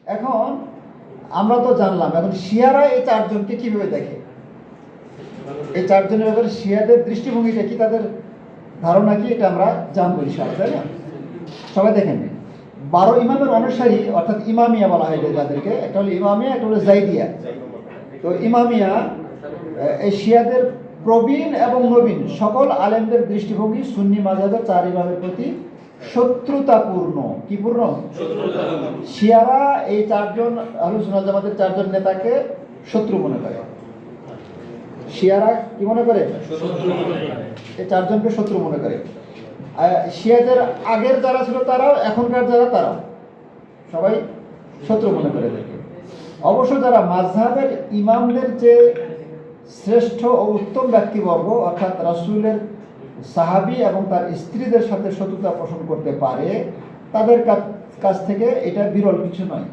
এখন আমরা তো জানলাম, এখন শিয়ারা এই চারজনকে কিভাবে দেখে, এই চারজনের ব্যাপারে শিয়াদের দৃষ্টিভঙ্গিটা কি, তাদের ধারণা কি, এটা আমরা জানবো ইনশাআল্লাহ, তাই না? সবাই দেখেন, 12 ইমামের অনুসারী অর্থাৎ ইমামিয়া বলা হয় যাদেরকে, একটা হলো ইমামিয়া, একটা হলো জাইদিয়া। তো ইমামিয়া এই শিয়াদের প্রবীণ এবং নবীন সকল আলেমদের দৃষ্টিভঙ্গি সুন্নি মাযহাবের 4 ইমামের প্রতি শত্রুতাপূর্ণ। কি পূর্ণ? শিয়ারা এই 4 জন আহলুস সুন্নাহ জামাতের 4 জন নেতাকে শত্রু মনে করে। শিয়ারা কি মনে করে? এই 4 জনকে শত্রু মনে করে। শিয়াদের আগের যারা ছিল তারাও, এখনকার যারা তারাও সবাই শত্রু মনে করে থাকে। অবশ্য যারা মাযহাবের ইমামদের যে শ্রেষ্ঠ ও উত্তম ব্যক্তিবর্গ অর্থাৎ রাসূলের সাহাবী এবং তার স্ত্রীদের সাথে শত্রুতা পোষণ করতে পারে, তাদের কাছ থেকে এটা বিরল কিছু নয়।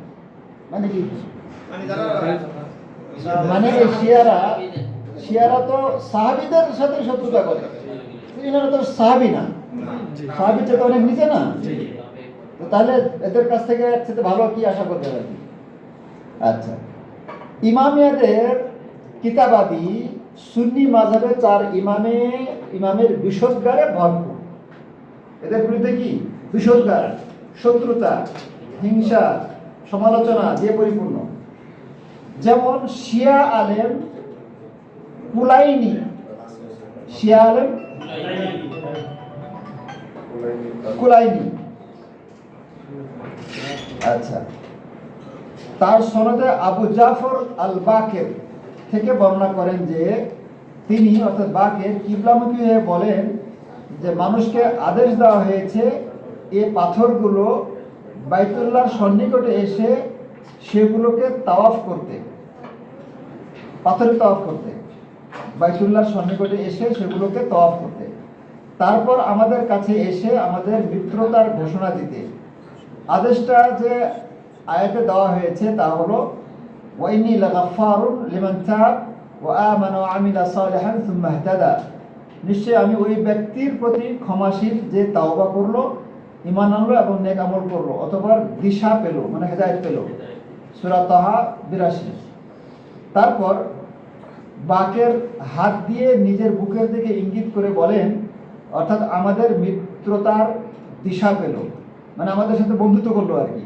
মানে কি? মানে শিয়ারা তো সাহাবীদের সাথে শত্রুতা করে, এনারা তো সাহাবী না, সাহাবীর চেয়ে অনেক নিচে না, তাহলে এদের কাছ থেকে একসাথে ভালো কি আশা করতে পারি? আচ্ছা, ইমামিয়াদের কিতাবাদি সুন্নি মাযহাবের 4 ইমামের বিষোদ্গারে ভরপুর। এদের বিরুদ্ধে কি বিষোদ্গার, শত্রুতা, হিংসা, সমালোচনা দিয়ে পরিপূর্ণ। যেমন শিয়া আলেম কুলাইনি, শিয়া আলেম কুলাইনি, আচ্ছা, তার সনদে আবু জাফর আল বাকের থেকে বর্ণনা করেন যে তিনি অর্থাৎ বাকের কিবলামুখী হয়ে বলেন যে মানুষকে আদেশ দেওয়া হয়েছে এই পাথরগুলো বাইতুল্লাহর সন্নিকটে এসে সেগুলোকে তাওয়াফ করতে, পাথরে তাওয়াফ করতে, বাইতুল্লাহর সন্নিকটে এসে সেগুলোকে তাওয়াফ করতে, তারপর আমাদের কাছে এসে আমাদের মিত্রতার ঘোষণা দিতে। আদেশটা যে আয়াতে দেওয়া হয়েছে তা হলো ওয়াইনি লাগাফারুন লিমান তাব ওয়া আমানা ওয়া আমিলা সালিহান সুম্মা ইহতাদা, নিশ্চয় আমি ওই ব্যক্তির প্রতি ক্ষমাশীল যে তাওবা করলো, ঈমান আনলো এবং নেক আমল করলো, অথবা দিশা পেল, মানে হেদায়েত পেল। সূরা তাহা 82। তারপর বাকের হাত দিয়ে নিজের বুকের দিকে ইঙ্গিত করে বলেন, অর্থাৎ আমাদের মিত্রতার দিশা পেল, মানে আমাদের সাথে বন্ধুত্ব করলো আর কি।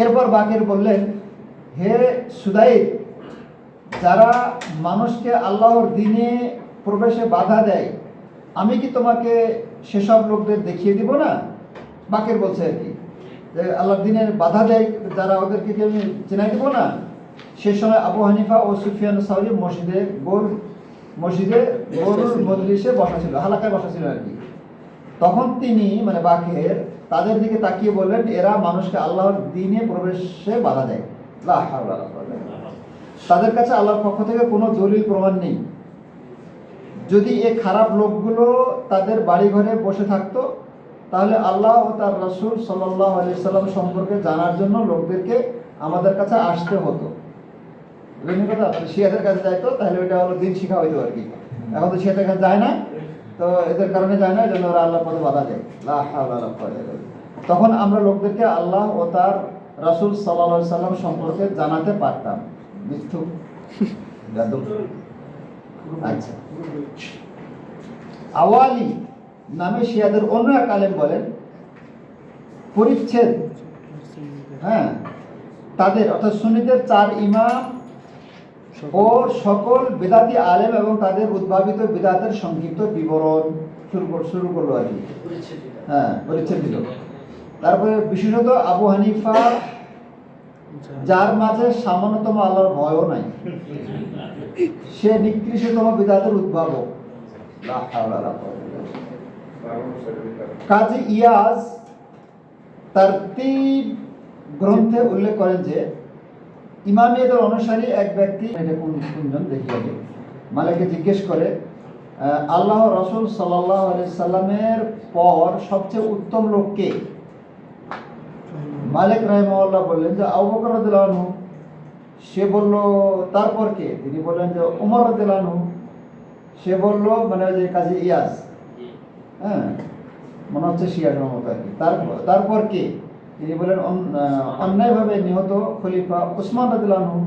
এরপর বাকের বললেন, হে সুদাইদ, যারা মানুষকে আল্লাহর দ্বীনে প্রবেশে বাধা দেয়, আমি কি তোমাকে সেসব লোকদের দেখিয়ে দিব না? বাকের বলছে আর কি, যে আল্লাহর দ্বীনে বাধা দেয় যারা, ওদেরকে কি আমি চেনাই দিব না? সে সময় আবু হানিফা ও সুফিয়ান সাউরি মসজিদে গোরুল মজলিসে বসা ছিল, হালাকায় বসা ছিল আর কি। তখন তিনি মানে বাকের তাদের দিকে তাকিয়ে বললেন, এরা মানুষকে আল্লাহর দ্বীনে প্রবেশে বাধা দেয়। লা হাওলা ওয়ালা কুওয়াতা ইল্লা বিল্লাহ। তাদের কাছে আল্লাহর পক্ষ থেকে কোনো দলিল প্রমাণ নেই। যদি এই খারাপ লোকগুলো তাদের বাড়ি ঘরে বসে থাকতো, তাহলে আল্লাহ ও তার রাসূল সাল্লাল্লাহু আলাইহি সাল্লাম সম্পর্কে জানার জন্য লোকদেরকে আমাদের কাছে আসতে হতো। শিয়াদের কাছে যাইতো, তাহলে ওইটা হলো দিন শিখা হইতো আর কি। এখন তো শিয়াদের কাছে যায় না, তো এদের কারণে যায় না, জন্য ওরা আল্লাহর পথে বাধা দেয়। লা হাওলা ওয়ালা কুওয়াতা ইল্লা বিল্লাহ। তখন আমরা লোকদেরকে আল্লাহ ও তার রাসূল সাল্লাল্লাহু আলাইহি সাল্লাম সম্পর্কে জানাতে পারতাম। মিথ্যুক যাদব। আচ্ছা, আওয়ালি নামে শিয়াদের অন্য এক আলেম বলেন, পরিচ্ছেদ, হ্যাঁ, তাদের অর্থাৎ সুন্নিদের 4 ইমাম ও সকল বেদাতি আলেম এবং তাদের উদ্ভাবিত বিদাতের সংক্ষিপ্ত বিবরণ শুরু করলো আর কি। হ্যাঁ, পরিচ্ছেদ দিল। তারপরে বিশেষত আবু হানিফা, যার মাঝে সামান্যতম আল্লাহর ভয়ও নাই, সে নিকৃষ্টতম বিদাতের উদ্ভাবক। কাজী ইয়াজ তার 3 গ্রন্থে উল্লেখ করেন যে ইমামিয়াদের অনুসারী এক ব্যক্তি, এটা কোনজন দেখিয়ে দেয়, মালিককে জিজ্ঞেস করে, আল্লাহ রাসূল সাল্লাল্লাহু আলাইহি সাল্লামের পর সবচেয়ে উত্তম লোক কে? মালিক রাহিমাহুল্লাহ বললেন যে আবু বকর রাদিয়াল্লাহু আনহু। সে বলল, তারপর কে? তিনি বললেন যে ওমর রাদিয়াল্লাহু আনহু। সে বলল, মানে যে কাজী ইয়াজ, হ্যাঁ, মনে হচ্ছে শিয়ার মতো আর কি। তারপর কে? তিনি বলেন অন্যায়ভাবে নিহত খলিফা উসমান রাদিয়াল্লাহু আনহু।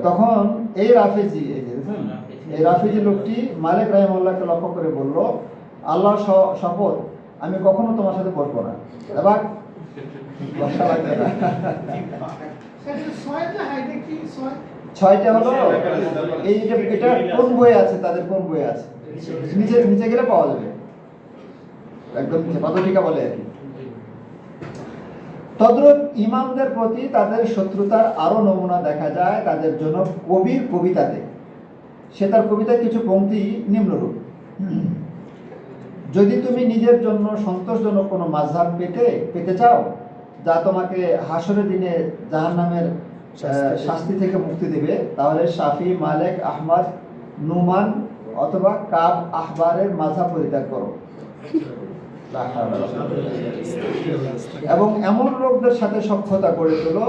তখন এই রাফেজি, এই রাফেজি লোকটি মালিক রাহিমাহুল্লাহকে লক্ষ্য করে বলল, আল্লাহ শপথ, আমি কখনো তোমার সাথে বসবো না। এবার বসা লাগবে না। ছয়টা হলো এই, এটা কোন বইয়ে আছে, তাদের কোন বইয়ে আছে, নিচে নিচে গেলে পাওয়া যাবে, একদম নিচে পাদটিকা বলে আর কি। তদ্রূপ ইমামদের প্রতি তাদের শত্রুতার আরো নমুনা দেখা যায় তাদের জন্য কবির কবিতাতে। সে তার কবিতায় কিছু পংক্তি নিম্নরূপ: যদি তুমি নিজের জন্য সন্তোষজনক কোনো মাযহাব পেতে চাও যা তোমাকে হাসরের দিনে জাহান্নামের শাস্তি থেকে মুক্তি দেবে, তাহলে শাফি, মালিক, আহমদ, নুমান অথবা কাব আহবারের মাযহাব পরিত্যাগ করো এবং এমন লোকদের সাথে সখ্যতা গড়ে তোলো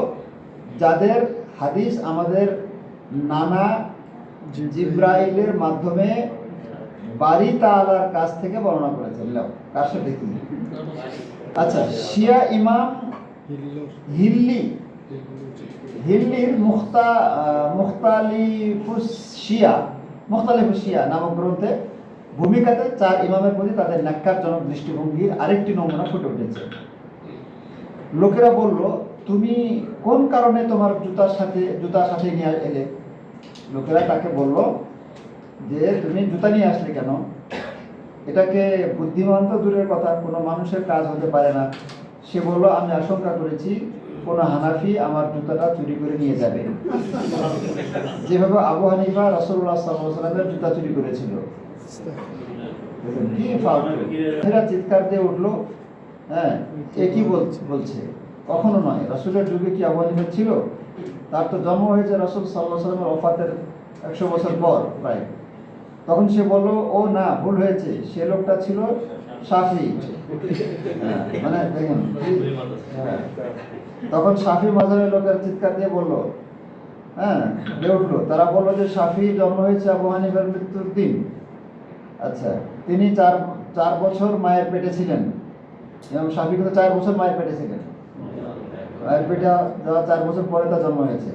যাদের হাদিস আমাদের নানা জিব্রাইলের মাধ্যমে বারি তাআলার কাছ থেকে বর্ণনা করেছেন। কার সাথে কি? আচ্ছা, শিয়া ইমাম হিল্লির মুখতালিফুস শিয়া নামক গ্রন্থে ভূমিকাতে 4 ইমামের প্রতি তাদের ন্যাক্কারজনক দৃষ্টিভঙ্গির আরেকটি নমুনা ফুটে উঠেছে। লোকেরা বলল, তুমি কোন কারণে তোমার জুতা সাথে নিয়ে এলে? লোকেরা তাকে বলল যে তুমি জুতা নিয়ে আসলে কেন? এটাকে বুদ্ধিমান তো দূরের কথা, কোনো মানুষের কাজ হতে পারে না। সে বলল, আমি আশঙ্কা করেছি কোন হানাফি আমার জুতাটা চুরি করে নিয়ে যাবে, যেভাবে আবু হানিফা রাসূলুল্লাহ সাল্লাল্লাহু আলাইহি ওয়াসাল্লামের জুতা চুরি করেছিল। চিৎকার দিয়ে উঠলো, হ্যাঁ, এ কি বলছে? কখনো নয়। রাসূলের যুগে কি আবু হানিফা ছিল? তার তো জন্ম হয়েছে রাসূল সাল্লাল্লাহু আলাইহি ওয়াসাল্লামের ওফাতের 100 বছর পর প্রায়। তখন সে বলল, ও না, ভুল হয়েছে, সে লোকটা ছিল শাফি। মানে দেখেন, তখন শাফি মাযহাবের লোকের চিৎকার দিয়ে বলল, হ্যাঁ, দিয়ে উঠলো। তারা বললো যে শাফি জন্ম হয়েছে আবু হানিফার মৃত্যুর দিন। আচ্ছা, তিনি 4 বছর মায়ের পেটে ছিলেন। এবং শাফি কিন্তু 4 বছর মায়ের পেটে ছিলেন। মায়ের পেটে যাওয়া 4 বছর পরে তার জন্ম হয়েছে,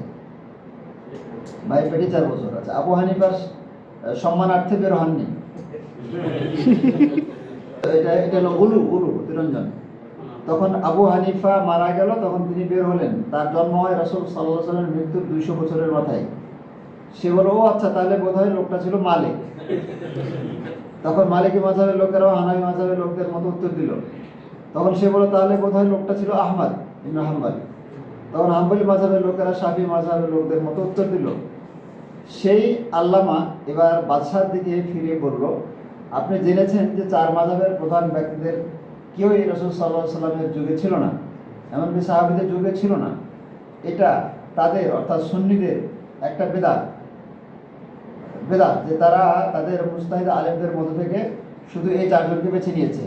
মায়ের পেটে 4 বছর। আচ্ছা, আবু হানিফার সম্মানার্থে বের হননি। এটা হলো উলু তিরঞ্জন। তখন আবু হানিফা মারা গেল, তখন তিনি বের হলেন। তার জন্ম হয় রাসূল সাল্লাল্লাহু আলাইহি ওয়াসাল্লামের মৃত্যুর 200 বছরের মাথায়। সে বলল, ও আচ্ছা, তাহলে বোধহয় লোকটা ছিল মালিক। তখন মালিকি মাযহাবের লোকেরাও হানাফি মাযহাবের লোকদের মতো উত্তর দিল। তখন সে বলল, তাহলে বোধহয় লোকটা ছিল আহমদ ইবনে হাম্বল। তখন হাম্বলি মাযহাবের লোকেরা শাফি মাযহাবের লোকদের মতো উত্তর দিল। সেই আল্লামা এবার বাদশার দিকে ফিরে বলল, আপনি জেনেছেন যে 4 মাযহাবের প্রধান ব্যক্তিদের কেউই রাসূল সাল্লাল্লাহু আলাইহি ওয়াসাল্লামের যুগে ছিল না, এমনকি সাহাবীদের যুগে ছিল না। এটা তাদের অর্থাৎ সুন্নিদের একটা বেদাত, যে তারা তাদের মুজতাহিদ আলেমদের মধ্য থেকে শুধু এই 4 জনকে বেছে নিয়েছে।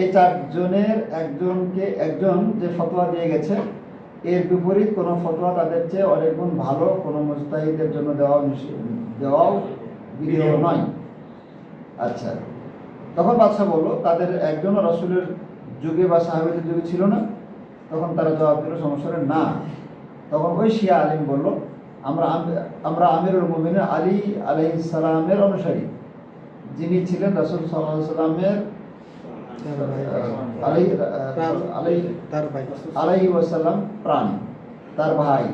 এই 4 জনের একজন যে ফতোয়া দিয়ে গেছে, এর বিপরীত কোনো ফতোয়া তাদের চেয়ে অনেক গুণ ভালো কোনো মুজতাহিদের জন্য দেওয়াও বিধেয় নয়। আচ্ছা, তখন বাদশা বলল, তাদের একজনও রাসূলের যুগে বা সাহাবীদের যুগে ছিল না। তখন তারা জবাব দিল, সমস্যা না। তখন ওই শিয়া আলিম বলল, আমরা আমিরুল মুমিনিন আলী আলাইহিস সালামের অনুসারী, যিনি ছিলেন রাসূল সাল্লাল্লাহু আলাইহি ওয়াসাল্লামের আলাইহি ওয়াসাল্লাম প্রাণ, তার ভাই,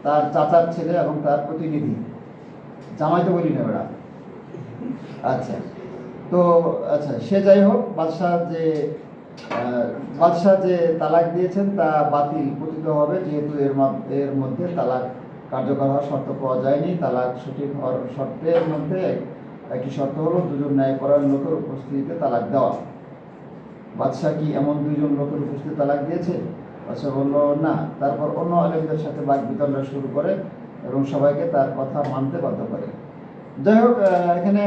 তার চাচার ছেলে এবং তার প্রতিনিধি। জামাই তো বলি না বেড়া। আচ্ছা, তো আচ্ছা, সে যাই হোক, বাদশাহ যে তালাক দিয়েছেন তা বাতিল পতিত হবে, যেহেতু এর মধ্যে তালাক কার্যকর হওয়ার শর্ত পাওয়া যায়নি। তালাক সঠিক হওয়ার শর্তের মধ্যে একটি শর্ত হলো 2 জন ন্যায়পরায়ণ লোকের উপস্থিতিতে তালাক দেওয়া। বাদশাহ কি এমন 2 জন লোকের উপস্থিতিতে তালাক দিয়েছে? বাদশাহ বলল, না। তারপর অন্য আলেমদের সাথে বাক বিতণ্ডা শুরু করে এবং সবাইকে তার কথা মানতে বাধ্য করে। যাই হোক, এখানে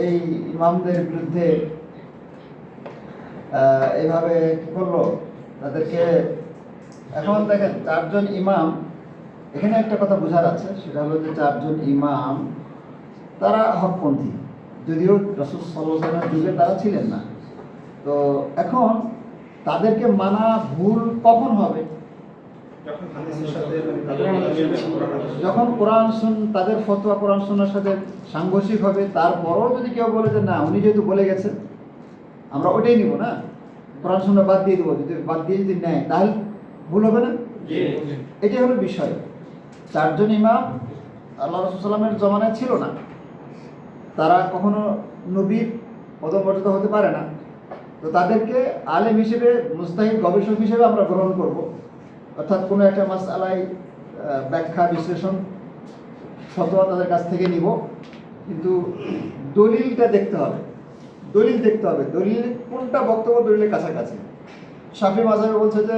এই ইমামদের বিরুদ্ধে এইভাবে কি করলো, তাদেরকে। এখন দেখেন, 4 জন ইমাম, এখানে একটা কথা বোঝার আছে, সেটা হলো যে 4 জন ইমাম তারা হকপন্থী, যদিও রাসূল সাল্লাল্লাহু আলাইহি ওয়াসাল্লামের যুগে তারা ছিলেন না। তো এখন তাদেরকে মানা ভুল কখন হবে? যখন কোরআন তাদের ফতোয়া কোরআন সুন্নাহর সাথে সাংঘর্ষিক হবে। তারপরও যদি কেউ বলে যে না, উনি যেহেতু বলে গেছেন আমরা ওইটাই নিব, না কোরআন সুন্নাহ বাদ দিয়ে দেবো, যদি বাদ দিয়ে যদি নেয় তাহলে ভুল হবে না? এটাই হলো বিষয়। চারজন ইমাম আল্লাহ রাসূল সাল্লামের জমানায় ছিল না, তারা কখনো নবীর পদমর্যাদা হতে পারে না। তো তাদেরকে আলেম হিসেবে, মুজতাহিদ গবেষক হিসেবে আমরা গ্রহণ করব, অর্থাৎ কোনো একটা মাসআলায় ব্যাখ্যা বিশ্লেষণ ফতোয়া তাদের কাছ থেকে নিব, কিন্তু দলিলটা দেখতে হবে, দলিল দেখতে হবে, দলিল কোনটা বক্তব্য দলিলের কাছাকাছি। শাফি মাযহাবে বলছে যে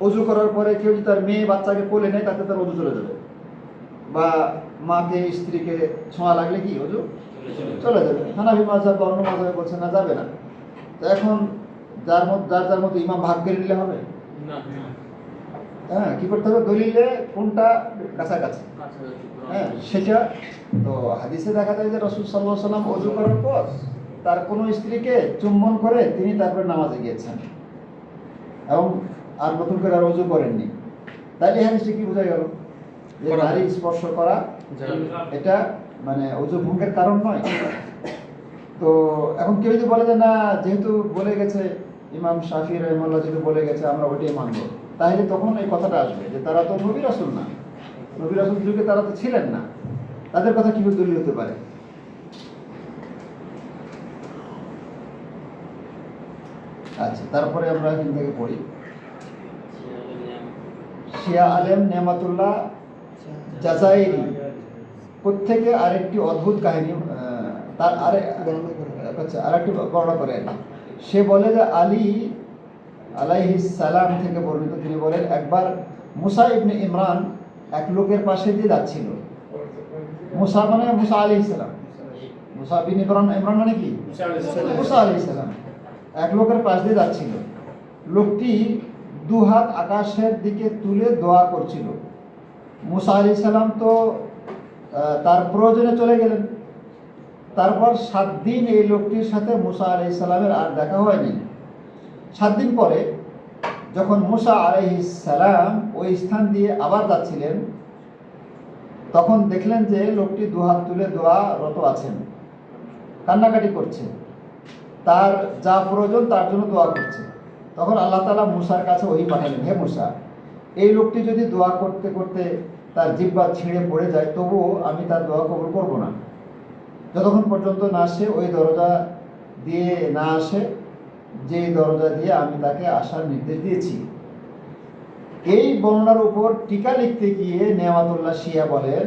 অজু করার পরে কেউ যদি তার মেয়ে বাচ্চাকে কোলে নেয় তাতে তার অজু চলে যাবে, বা মাকে স্ত্রীকে ছোঁয়া লাগলে কি অজু চলে যাবে। হানাফি মাযহাব বা অন্য মাযহাবে বলছে না, যাবে না। তো এখন যার মতো ইমাম ভাগ করে নিলে হবে না। হ্যাঁ, কি করতে হবে? দলিলে কোনটা কাছাকাছি, হ্যাঁ সেটা। তো হাদিসে দেখা যায় যে রাসূল সাল্লাল্লাহু আলাইহি ওয়াসাল্লাম ওযু করার পর তার কোনো স্ত্রীকে চুম্বন করে তিনি তারপরে নামাজে গিয়েছেন এবং আর নতুন করে আর ওযু করেননি। তাইলে হাদিসে কি বোঝা গেল? যে নারী স্পর্শ করা এটা মানে ওযু ভঙ্গের কারণ নয়। তো এখন কেউ যদি বলে যে না, যেহেতু বলে গেছে ইমাম শাফি রাহিমাহুল্লাহ, যেহেতু বলে গেছে আমরা ওইটাই মানব, তাহলে তখন এই কথাটা আসবে যে তারা তো নবী রাসূল না, নবী রাসূল যুগে তারা তো ছিলেন না, তাদের কথা কিভাবে দলিল হতে পারে? আচ্ছা, তারপরে আমরা এখান থেকে পড়ি। শিয়া আলেম নেমাতুল্লাহ জাযাইরি প্রত্যেকে আরেকটি অদ্ভুত কাহিনী তার আরেকটি বর্ণনা করেন। সে বলে যে আলী আলাইহিস সালাম থেকে বর্ণিত, তিনি বলেন একবার মুসা ইবনে ইমরান এক লোকের পাশে দিয়ে যাচ্ছিল। মুসা মানে মুসা আলাইহিস সালাম, মুসা বিন ইমরান, ইমরান মানে কি? মুসা আলাইহিস সালাম। এক লোকের পাশ দিয়ে যাচ্ছিল, লোকটি দুহাত আকাশের দিকে তুলে দোয়া করছিল। মুসা আলাইহিস সালাম তো তার প্রয়োজনে চলে গেলেন। তারপর 7 দিন এই লোকটির সাথে মুসা আলাইহিস সালামের আর দেখা হয়নি। 7 দিন পরে যখন মুসা আলাইহিস সালাম ওই স্থান দিয়ে আবার যাচ্ছিলেন, তখন দেখলেন যে লোকটি দুহাত তুলে দোয়ারত আছেন, কান্নাকাটি করছে, তার যা প্রয়োজন তার জন্য দোয়া করছে। তখন আল্লাহ তাআলা মুসার কাছে ওহী পাঠালেন, হে মুসা, এই লোকটি যদি দোয়া করতে করতে তার জিহ্বা ছিঁড়ে পড়ে যায়, তবুও আমি তার দোয়া কবুল করব না, যতক্ষণ পর্যন্ত না সে ওই দরজা দিয়ে না আসে যে দরজা দিয়ে আমি তাকে আসার নির্দেশ দিয়েছি। এই বর্ণনার উপর টিকা লিখতে গিয়ে নেমাতুল্লাহ শিয়া বলেন,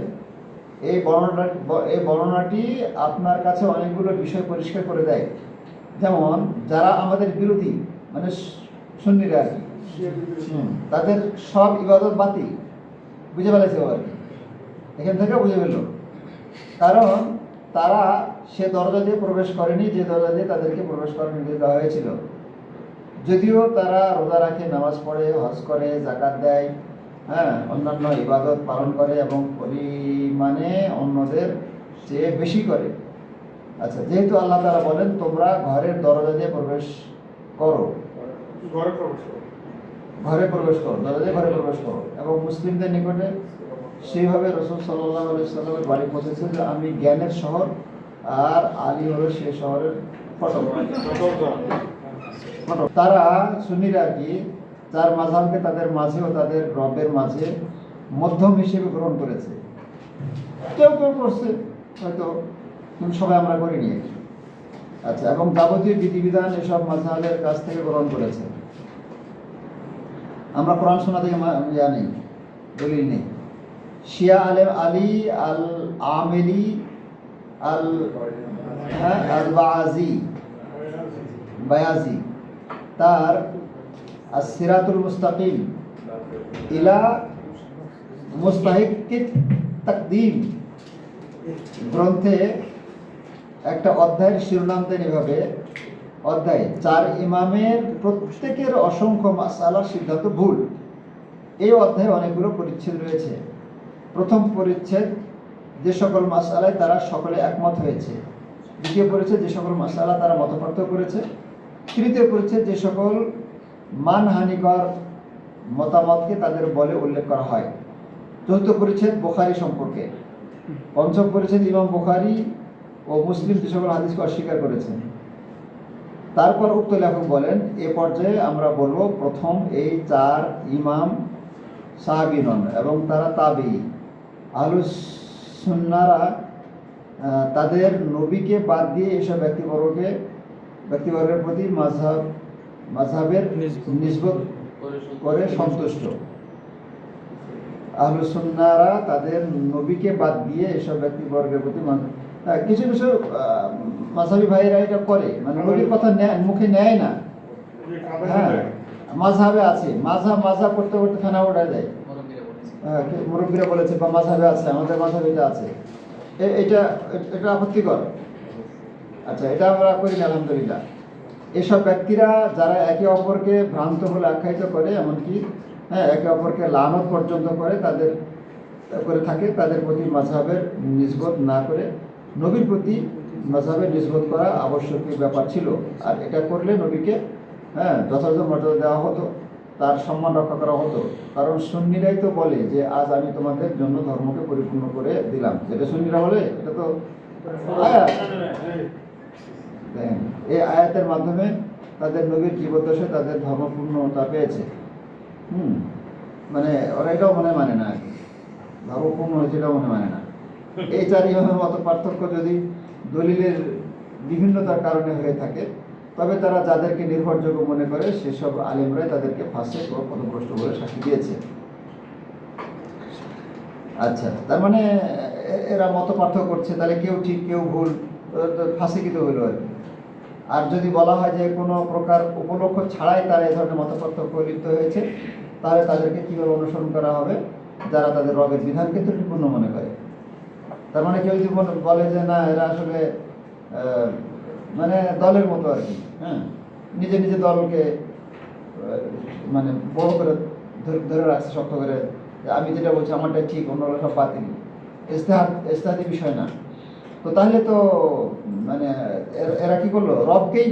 এই বর্ণনাটি আপনার কাছে অনেকগুলো বিষয় পরিষ্কার করে দেয়। যেমন যারা আমাদের বিরোধী মানে সুন্নিরা আর কি, তাদের সব ইবাদত বাতিল, বুঝে ফেলেছে আর কি, এখান থেকে বুঝে ফেলল। কারণ তারা সে দরজা দিয়ে প্রবেশ করেনি যে দরজা দিয়ে তাদেরকে প্রবেশ করার নির্দেশ দেওয়া হয়েছিল। যদিও তারা রোজা রাখে, নামাজ পড়ে, হজ করে, যাকাত দেয়, হ্যাঁ অন্যান্য ইবাদত পালন করে এবং পরিমাণে অন্যদের চেয়ে বেশি করে। আচ্ছা, যেহেতু আল্লাহ তাআলা বলেন তোমরা ঘরের দরজা দিয়ে প্রবেশ করো, ঘরে প্রবেশ করো, দরজা দিয়ে ঘরে প্রবেশ করো, এবং মুসলিমদের নিকটে সেইভাবে রাসূল সাল্লাল্লাহু আলাইহি ওয়াসাল্লামের বাড়ি পৌঁছেছে যে আমি জ্ঞানের শহর আর আলী হলো সে শহরের ফটক। তারা সুন্নিরা আর কি, যার মাযহাবকে তাদের মাঝে ও তাদের রবের মাঝে মধ্যম হিসেবে গ্রহণ করেছে। কেউ কেউ করছে হয়তো, কিন্তু সবাই আমরা করিনি। আচ্ছা, এবং যাবতীয় বিধিবিধান এসব মাযহাবের কাছ থেকে গ্রহণ করেছে। আমরা কোরআন শোনা থেকে নেই, দলিল নেই। শিয়া আলেম আলী আল আমেলি আল বায়াজি তার সিরাতুল মুস্তাকিম ইলা মুস্তাহিক্কিত তাকদীম গ্রন্থে একটা অধ্যায়ের শিরোনাম দেন এভাবে, অধ্যায় 4 ইমামের প্রত্যেকের অসংখ্য মাসআলার সিদ্ধান্ত ভুল। এই অধ্যায়ে অনেকগুলো পরিচ্ছেদ রয়েছে। প্রথম পরিচ্ছেদ যে সকল মাসআলায় তারা সকলে একমত হয়েছে। দ্বিতীয় পরিচ্ছেদ যে সকল মাসআলা তারা মতপার্থক্য করেছে। তৃতীয় পরিচ্ছেদ যে সকল মানহানিকর মতামতকে তাদের বলে উল্লেখ করা হয়। চতুর্থ পরিচ্ছেদ বুখারী সম্পর্কে। পঞ্চম পরিচ্ছেদ ইমাম বুখারী ও মুসলিম যে সকল হাদিসকে অস্বীকার করেছেন। তারপর উক্ত লেখক বলেন, এ পর্যায়ে আমরা বলবো, প্রথম এই চার ইমাম সাহাবী নন এবং তারা তাবেঈ। আহলুস সুন্নাহরা তাদের নবীকে বাদ দিয়ে এসব ব্যক্তিবর্গের প্রতি মাযহাবের নিসবত করে সন্তুষ্ট। আহলুস সুন্নাহরা তাদের নবীকে বাদ দিয়ে এসব ব্যক্তিবর্গের প্রতি কিছু কিছু মাযহাবী ভাইয়েরা এটা করে, মানে নবীর কথা মুখে নেয় না। হ্যাঁ, মাযহাবে আছে, মাযহাব করতে করতে খানা উঠে যায়। মুরব্বীরা বলেছে বা মাযহাবে আছে, আমাদের মাযহাবে এটা আছে, এটা আপত্তিকর। আচ্ছা, এটা আমরা করি না আলহামদুলিল্লাহ। এসব ব্যক্তিরা যারা একে অপরকে ভ্রান্ত বলে আখ্যায়িত করে, এমনকি একে অপরকে লানত পর্যন্ত করে থাকে, তাদের প্রতি মাযহাবের নিসবত না করে নবীর প্রতি মাযহাবের নিসবত করা আবশ্যকীয় ব্যাপার ছিল। আর এটা করলে নবীকে যথাযথ মর্যাদা দেওয়া হতো, তার সম্মান রক্ষা করা হতো। কারণ সুন্নিরাই তো বলে যে আজ আমি তোমাদের জন্য ধর্মকে পরিপূর্ণ করে দিলাম। যেটা সুন্নিরা বলে, এটা তো আয়াত। এই আয়াতের মাধ্যমে তাদের নবীর জীবদ্দশায় তাদের ধর্মপূর্ণতা পেয়েছে। মানে ওরা এটাও মানে না, ধর্মপূর্ণ হয়েছে এটাও মানে না। এই চার ইমামের মতো পার্থক্য যদি দলিলের বিভিন্নতার কারণে হয়ে থাকে, তবে তারা যাদেরকে নির্ভরযোগ্য মনে করে সেসব আলেমরাই তাদেরকে ফাসিক ও পথভ্রষ্ট বলে সাক্ষী দিয়েছে। আচ্ছা, তার মানে এরা মত পার্থক্য করছে, তাহলে কেউ ঠিক কেউ ভুল, ফাসিকিত হইল আর কি। আর যদি বলা হয় যে কোনো প্রকার উপলক্ষ ছাড়াই তারা এই ধরনের মত পার্থক্য লিপ্ত হয়েছে, তাহলে তাদেরকে কীভাবে অনুসরণ করা হবে? যারা তাদের রবের বিধানকে ত্রুটিপূর্ণ মনে করে। তার মানে কেউ যদি বলে যে না, এরা আসলে মানে দলের মতো আর কি, নিজে নিজে দলকে মানে বড় করে ধরে রাখছে শক্ত করে, আমি যেটা বলছি আমারটাই ঠিক, অন্যরা সব বাতিল, ইজতিহাদি বিষয় না। তো তাহলে তো মানে এরা কি করলো? রবকেই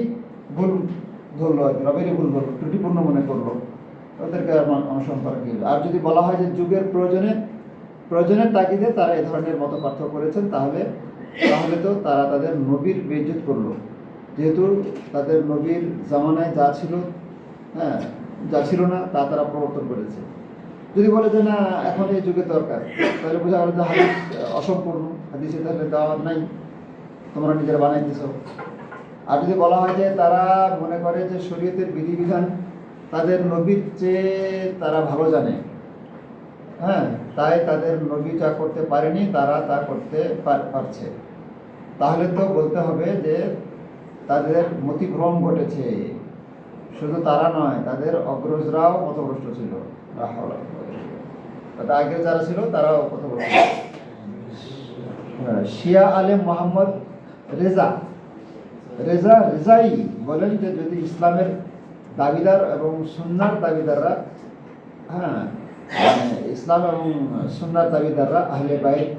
ভুল ধরলো আর কি, রবেরই ভুল ধরলো, ত্রুটিপূর্ণ মনে করলো। ওদেরকে অনুসরণ করা কি? আর যদি বলা হয় যে যুগের প্রয়োজনের তাগিদে তারা এ ধরনের মত পার্থক্য করেছেন, তাহলে তো তারা তাদের নবীর বেইজ্জত করলো, যেহেতু তাদের নবীর জামানায় যা ছিল না তা তারা প্রবর্তন করেছে। যদি বলে যে না, এখন এই যুগের দরকার, তাহলে বোঝা গেল যে হাদিস অসম্পূর্ণ, হাদিসে তাহলে দেওয়া নাই, তোমরা নিজেরা বানাই দিছো। আর যদি বলা হয় যে তারা মনে করে যে শরীয়তের বিধিবিধান তাদের নবীর চেয়ে তারা ভালো জানে, তাই তাদের নবী যা করতে পারেনি তারা তা করতে পারছে, তাহলে তো বলতে হবে যে তাদের মতিভ্রম ঘটেছে। শুধু তারা নয়, তাদের অগ্রজরাও পথভ্রষ্ট ছিল, আগে যারা ছিল তারাও পথভ্রষ্ট। শিয়া আলেম মোহাম্মদ রেজাই বলেন যে যদি ইসলামের দাবিদার এবং সুন্নার দাবিদাররা ইসলাম এবং সুন্নার দাবিদাররা আহলে বাইত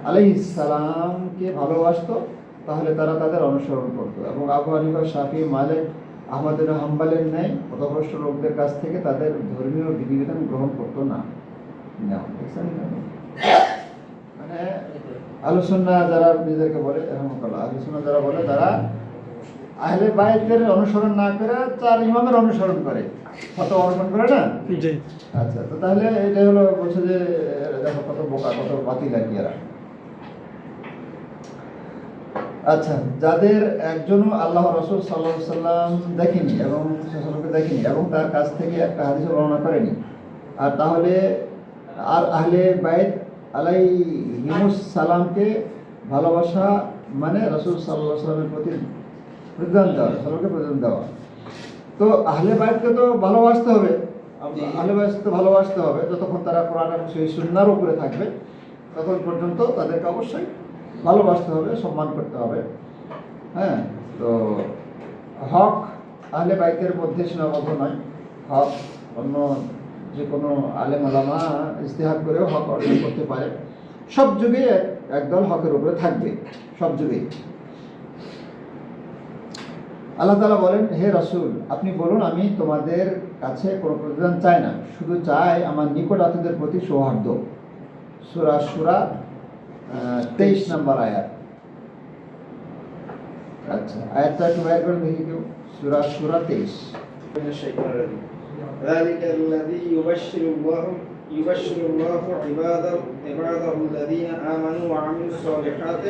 আলাইহিস সালামকে ভালোবাসতো, তাহলে তারা তাদের অনুসরণ করতো এবং আবু হানিফা, শাফি, মালিক, আহমদ বিন হাম্বলের ন্যায় পথভ্রষ্ট লোকদের কাছ থেকে তাদের ধর্মীয় বিধিবিধান গ্রহণ করতো না। মানে আহলে সুন্নাহ যারা নিজেদেরকে বলে, আহলে সুন্নাহ যারা বলে, তারা আহলে বাইতের অনুসরণ না করে চার ইমামের অনুসরণ করে, ফতোয়া অনুসরণ করে না। আচ্ছা, তো তাহলে এটা হলো, বলছে যে দেখো কত বোকা, কত বাতিল আর কি এরা। আচ্ছা, যাদের একজনও আল্লাহ রাসূল সাল্লাল্লাহু আলাইহি সাল্লাম দেখেনি এবং তার কাছ থেকে একটা হাদিস বর্ণনা করেনি, আর তাহলে আহলে বাইত আলাইহিমুস সালামকে ভালোবাসা মানে রাসূল সাল্লাল্লাহু আলাইহি সাল্লামের প্রতি প্রতিদান দেওয়া। তো আহলে বাইতকে তো ভালোবাসতে হবে, যতক্ষণ তারা কোরআন এবং সহিহ সুন্নাহর উপরে থাকবে, ততক্ষণ পর্যন্ত তাদেরকে অবশ্যই ভালোবাসতে হবে, সম্মান করতে হবে। তো হক আহলে বাইতের মধ্যে সীমাবদ্ধ নয়, হক অন্য যে কোনো আলেম ওলামা ইজতিহাদ করেও হক অর্জন করতে পারে। সব যুগে একদল হকের উপরে থাকবে, সব যুগেই। আল্লাহ তাআলা বলেন, হে রাসূল আপনি বলুন আমি তোমাদের কাছে কোনো প্রতিদান চাই না, শুধু চাই আমার নিকট আত্মীয়দের প্রতি সৌহার্দ্য। সূরা শুরা 23 নম্বর আয়াত। আচ্ছা, আয়াতটা একটু বাইর করে দেখি কেউ। সূরা শুরা 23। ذلك الذي يبشر الله عباده الذين آمنوا وعملوا الصالحات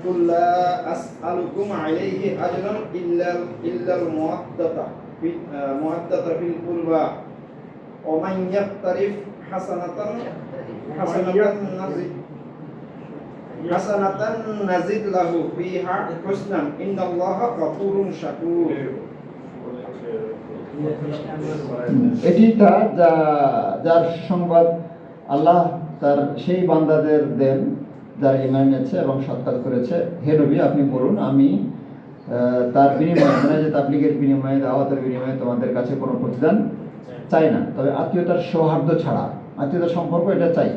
قل لا أسألكم عليه أجرا إلا المودة في القربى ومن يقترف حسنة نزد له فيها حسنا إن الله غفور شكور। এটিটা যার সংবাদ আল্লাহ তার সেই বান্দাদের দেন যারা ঈমান এনেছে এবং সৎ কাজ করেছে। হে নবী আপনি বলুন আমি তার বিনিময়ে, মানে যে তাবলীগের বিনিময়ে, দাওয়াতের বিনিময়ে তোমাদের কাছে কোনো প্রতিদান চাই না, তবে আত্মীয়তার সৌহার্দ্য ছাড়া, আত্মীয়তার সম্পর্ক এটা চাই।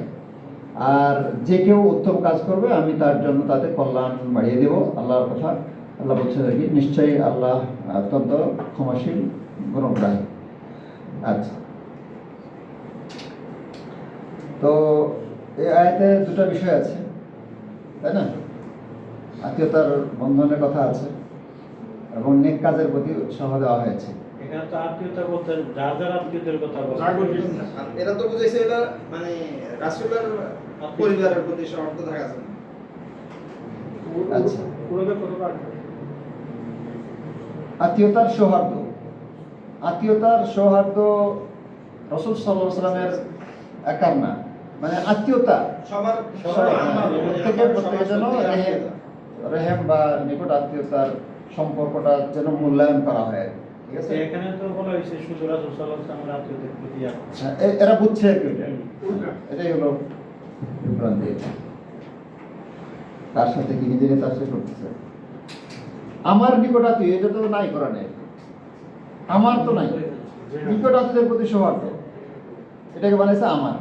আর যে কেউ উত্তম কাজ করবে আমি তার জন্য তাতে কল্যাণ বাড়িয়ে দেব। আল্লাহর কথা আল্লাহ বলছেন আর কি, নিশ্চয়ই আল্লাহ অত্যন্ত ক্ষমাশীল গুণগ্রাহী। আচ্ছা, তো এই আয়াতে দুটো বিষয় আছে, তাই না? আত্মীয়তার বন্ধনের কথা আছে এবং নেক কাজের প্রতি উৎসাহ দেওয়া হয়েছে। এখানে তো আত্মীয়তা বলতে যার যার আত্মীয়তার কথা বলছে, এটা তো বুঝাইছে এটা মানে রাসূলের পরিবারের প্রতি সৌহার্দ্য থাকা আছে। আচ্ছা, আত্মীয়তার সৌহার্দ্য, আত্মীয়তার সৌহার্দ্য রাসূল সাল্লাল্লাহু আলাইহি ওয়াসাল্লামের একার না, মানে আত্মীয়তা সবার প্রত্যেকের যেন রেহেম বা নিকট আত্মীয়তার সম্পর্কটা যেন মূল্যায়ন করা হয়। ঠিক আছে, এখানে তো বলা হয়েছে শুধু রাসূল সাল্লাল্লাহু আলাইহি ওয়াসাল্লামের আত্মীয়দের প্রতি। এরা বুঝছে আর কি, এটাই হলো বিভ্রান্তি। তার সাথে কি নিজে তার সাথে করতেছে আমার নিকট আত্মীয়, এটা তো নাই করা নেই, আমার তো নাই। নিকট আত্মীয়দের প্রতি সৌহার্দ্য এটাকে বানাইছে আমার।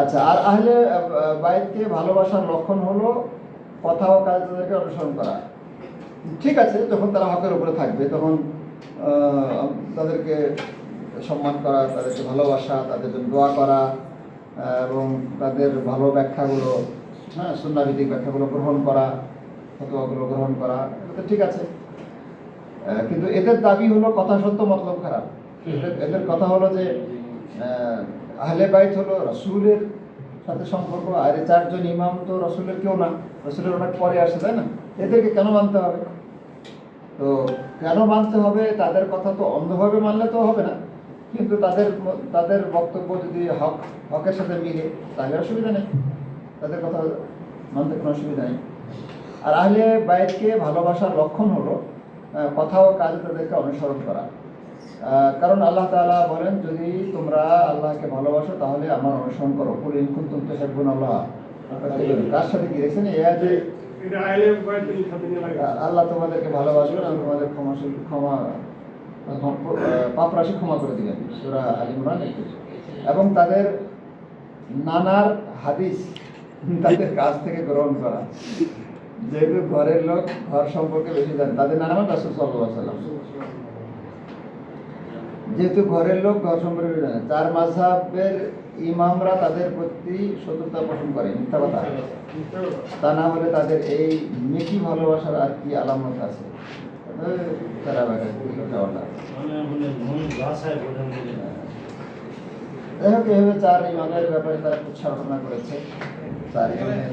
আচ্ছা, আর আহলে বাইতকে ভালোবাসার লক্ষণ হলো কথা ও কাজ তাদেরকে অনুসরণ করা। ঠিক আছে, যখন তারা হকের উপরে থাকবে তখন তাদেরকে সম্মান করা, তাদেরকে ভালোবাসা, তাদের জন্য দোয়া করা এবং তাদের ভালো ব্যাখ্যাগুলো, হ্যাঁ সুন্নাহভিত্তিক ব্যাখ্যাগুলো গ্রহণ করা, ফতোয়াগুলো গ্রহণ করা, এটা ঠিক আছে। কিন্তু এদের দাবি হলো কথা সত্য মতলব খারাপ। এদের কথা হলো যে আহলে বাইত হলো রাসূলের সাথে সম্পর্ক, আর এই চারজন ইমাম তো রাসূলের কেউ না, রাসূলের অনেক পরে আসে, তাই না? এদেরকে কেন মানতে হবে? তো কেন মানতে হবে? তাদের কথা তো অন্ধভাবে মানলে তো হবে না, কিন্তু তাদের বক্তব্য যদি হকের সাথে মিলে তাহলে অসুবিধা নেই, তাদের কথা মানতে কোনো অসুবিধা নেই। আর আহলে বাইতকে ভালোবাসার লক্ষণ হলো কথা ও কাজে তাদেরকে অনুসরণ করা। কারণ আল্লাহ তাআলা বলেন, যদি তোমরা আল্লাহকে ভালোবাসো তাহলে আমার অনুসরণ করো। কুল ইন কুনতুম তুহিব্বুনাল্লাহ, কার সাথে কি দেখছেন? আল্লাহ তোমাদেরকে ভালোবাসবেন, আমি তোমাদের পাপ রাশি ক্ষমা করে দিবেন, সূরা আল ইমরান 21। এবং তাদের নানার হাদিস তাদের কাছ থেকে গ্রহণ করা। যেহেতু ঘরের লোক ঘর সম্পর্কে বেশি জানে, তাদের নানা রাসূল সাল্লাল্লাহু আলাইহি ওয়াসাল্লাম, যেহেতু ঘরের লোক ঘর সম্পর্কে জানে, চার মাযহাবের ইমামরা তাদের প্রতি শত্রুতা পোষণ করে, মিথ্যা কথা। তা না হলে তাদের এই মেকি ভালোবাসার আর কি আলামত আছে? তারা যাই হোক, এভাবে চার ইমামের ব্যাপারে তারা উৎসাহনা করেছে। চার ইমামের